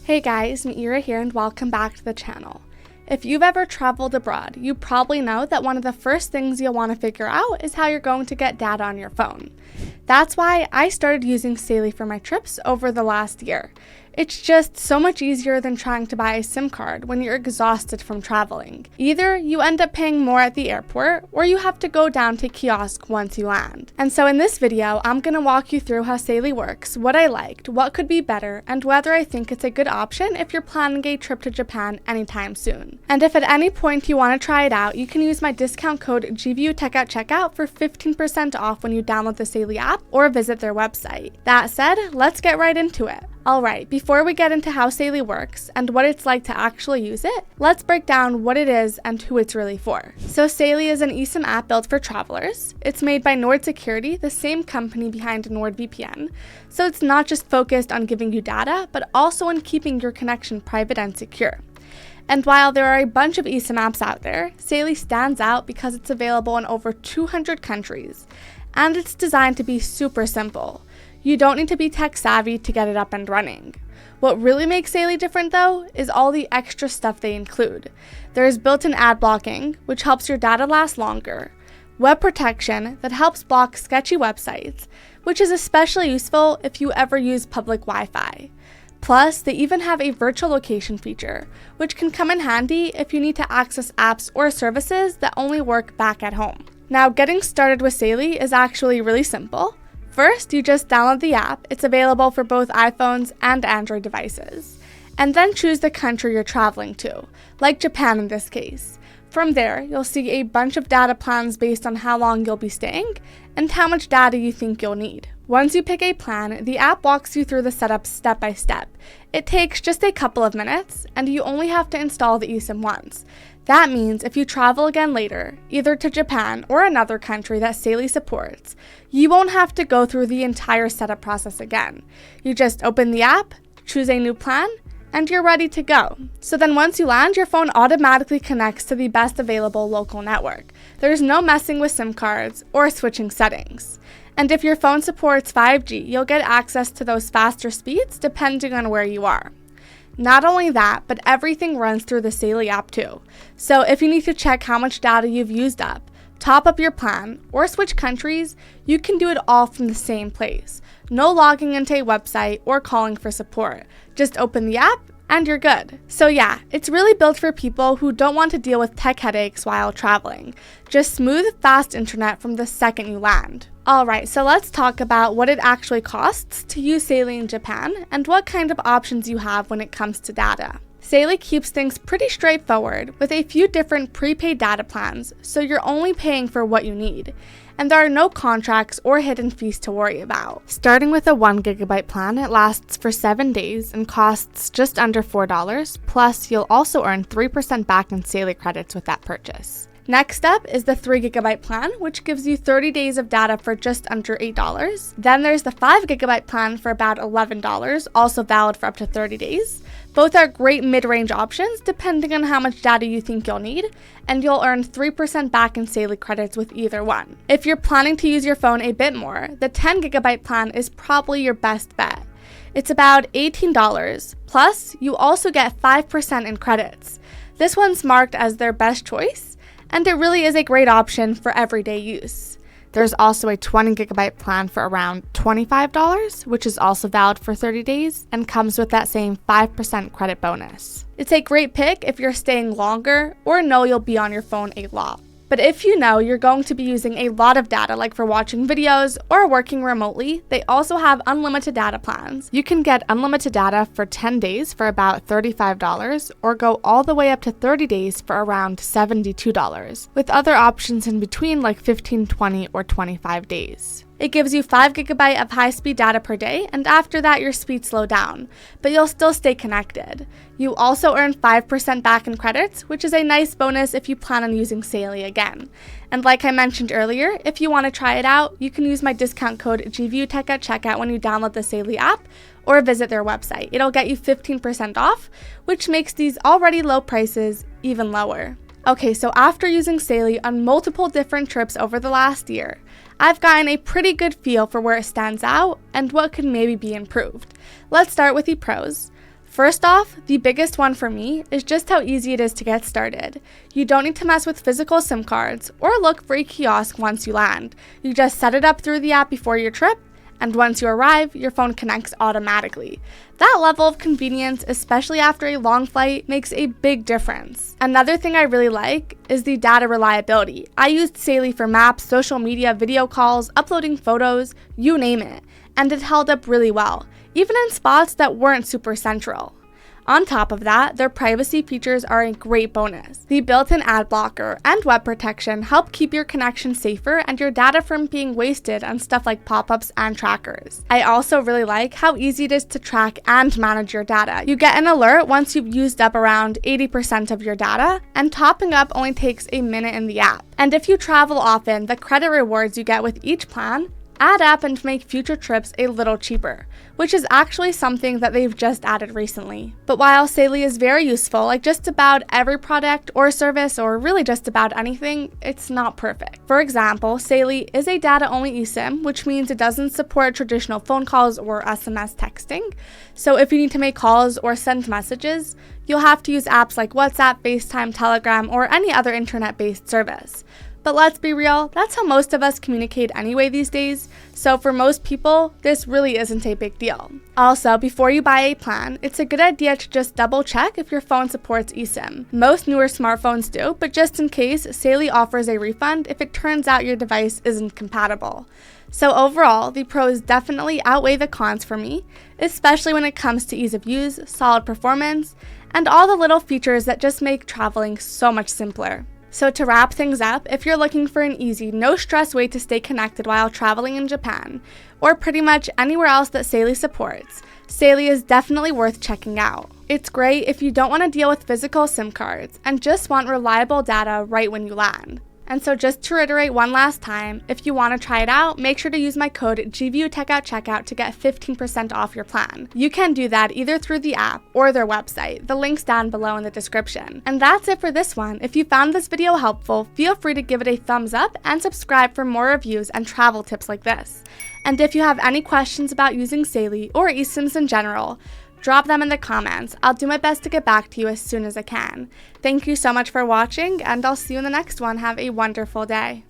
Hey guys, Meira here and welcome back to the channel. If you've ever traveled abroad, you probably know that one of the first things you'll want to figure out is how you're going to get data on your phone. That's why I started using Saily for my trips over the last year. It's just so much easier than trying to buy a SIM card when you're exhausted from traveling. Either you end up paying more at the airport, or you have to go down to kiosk once you land. And so in this video, I'm going to walk you through how Saily works, what I liked, what could be better, and whether I think it's a good option if you're planning a trip to Japan anytime soon. And if at any point you want to try it out, you can use my discount code GVUTech at checkout for 15% off when you download the Saily app or visit their website. That said, let's get right into it. Alright, before we get into how Saily works and what it's like to actually use it, let's break down what it is and who it's really for. So Saily is an eSIM app built for travelers. It's made by Nord Security, the same company behind NordVPN, so it's not just focused on giving you data, but also on keeping your connection private and secure. And while there are a bunch of eSIM apps out there, Saily stands out because it's available in over 200 countries, and it's designed to be super simple. You don't need to be tech savvy to get it up and running. What really makes Saily different though is all the extra stuff they include. There's built-in ad blocking, which helps your data last longer, web protection that helps block sketchy websites, which is especially useful if you ever use public Wi-Fi. Plus, they even have a virtual location feature, which can come in handy if you need to access apps or services that only work back at home. Now, getting started with Saily is actually really simple. First, you just download the app. It's available for both iPhones and Android devices. And then choose the country you're traveling to, like Japan in this case. From there, you'll see a bunch of data plans based on how long you'll be staying and how much data you think you'll need. Once you pick a plan, the app walks you through the setup step by step. It takes just a couple of minutes, and you only have to install the eSIM once. That means if you travel again later, either to Japan or another country that Saily supports, you won't have to go through the entire setup process again. You just open the app, choose a new plan, and you're ready to go. So then once you land, your phone automatically connects to the best available local network. There's no messing with SIM cards or switching settings. And if your phone supports 5G, you'll get access to those faster speeds depending on where you are. Not only that, but everything runs through the Saily app too. So if you need to check how much data you've used up, top up your plan, or switch countries, you can do it all from the same place. No logging into a website or calling for support. Just open the app and you're good. So yeah, it's really built for people who don't want to deal with tech headaches while traveling. Just smooth, fast internet from the second you land. Alright, so let's talk about what it actually costs to use Saily in Japan and what kind of options you have when it comes to data. Saily keeps things pretty straightforward with a few different prepaid data plans, so you're only paying for what you need. And there are no contracts or hidden fees to worry about. Starting with a 1 GB plan, it lasts for 7 days and costs just under $4, plus you'll also earn 3% back in Saily credits with that purchase. Next up is the 3 GB plan, which gives you 30 days of data for just under $8. Then there's the 5 GB plan for about $11, also valid for up to 30 days. Both are great mid-range options depending on how much data you think you'll need, and you'll earn 3% back in Saily credits with either one. If you're planning to use your phone a bit more, the 10 GB plan is probably your best bet. It's about $18, plus you also get 5% in credits. This one's marked as their best choice, and it really is a great option for everyday use. There's also a 20 GB plan for around $25, which is also valid for 30 days and comes with that same 5% credit bonus. It's a great pick if you're staying longer or know you'll be on your phone a lot. But if you know you're going to be using a lot of data, like for watching videos or working remotely, they also have unlimited data plans. You can get unlimited data for 10 days for about $35, or go all the way up to 30 days for around $72, with other options in between like 15, 20, or 25 days. It gives you 5 GB of high-speed data per day, and after that your speeds slow down, but you'll still stay connected. You also earn 5% back in credits, which is a nice bonus if you plan on using Saily again. And like I mentioned earlier, if you want to try it out, you can use my discount code GVUTech at checkout when you download the Saily app or visit their website. It'll get you 15% off, which makes these already low prices even lower. Okay, so after using Saily on multiple different trips over the last year, I've gotten a pretty good feel for where it stands out and what could maybe be improved. Let's start with the pros. First off, the biggest one for me is just how easy it is to get started. You don't need to mess with physical SIM cards or look for a kiosk once you land. You just set it up through the app before your trip, and once you arrive, your phone connects automatically. That level of convenience, especially after a long flight, makes a big difference. Another thing I really like is the data reliability. I used Saily for maps, social media, video calls, uploading photos, you name it, and it held up really well, even in spots that weren't super central. On top of that, their privacy features are a great bonus. The built-in ad blocker and web protection help keep your connection safer and your data from being wasted on stuff like pop-ups and trackers. I also really like how easy it is to track and manage your data. You get an alert once you've used up around 80% of your data, and topping up only takes a minute in the app. And if you travel often, the credit rewards you get with each plan add up and make future trips a little cheaper, which is actually something that they've just added recently. But while Saily is very useful, like just about every product or service or really just about anything, it's not perfect. For example, Saily is a data-only eSIM, which means it doesn't support traditional phone calls or SMS texting. So if you need to make calls or send messages, you'll have to use apps like WhatsApp, FaceTime, Telegram, or any other internet-based service. But let's be real, that's how most of us communicate anyway these days, so for most people, this really isn't a big deal. Also, before you buy a plan, it's a good idea to just double check if your phone supports eSIM. Most newer smartphones do, but just in case, Saily offers a refund if it turns out your device isn't compatible. So overall, the pros definitely outweigh the cons for me, especially when it comes to ease of use, solid performance, and all the little features that just make traveling so much simpler. So to wrap things up, if you're looking for an easy, no-stress way to stay connected while traveling in Japan, or pretty much anywhere else that Saily supports, Saily is definitely worth checking out. It's great if you don't want to deal with physical SIM cards and just want reliable data right when you land. And so just to reiterate one last time, if you want to try it out, make sure to use my code GVUTech at checkout to get 15% off your plan. You can do that either through the app or their website. The link's down below in the description. And that's it for this one. If you found this video helpful, feel free to give it a thumbs up and subscribe for more reviews and travel tips like this. And if you have any questions about using Saily or eSIMs in general, drop them in the comments. I'll do my best to get back to you as soon as I can. Thank you so much for watching, and I'll see you in the next one. Have a wonderful day.